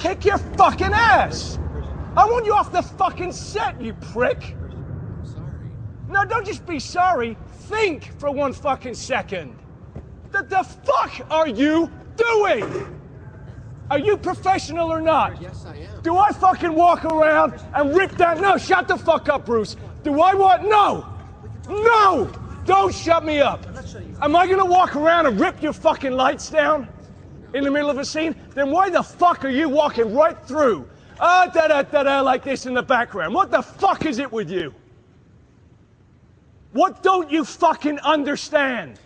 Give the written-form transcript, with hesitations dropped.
kick your fucking ass. I want you off the fucking set, you prick. I'm sorry. No, don't just be sorry. Think for 1 fucking second. The fuck are you doing? Are you professional or not? Yes, I am. Do I fucking walk around and rip that? No, shut the fuck up, Bruce. Do I want? No! No! Don't shut me up. Am I gonna walk around and rip your fucking lights down in the middle of a scene? Then why the fuck are you walking right through? Da-da-da-da, like this in the background. What the fuck is it with you? What don't you fucking understand?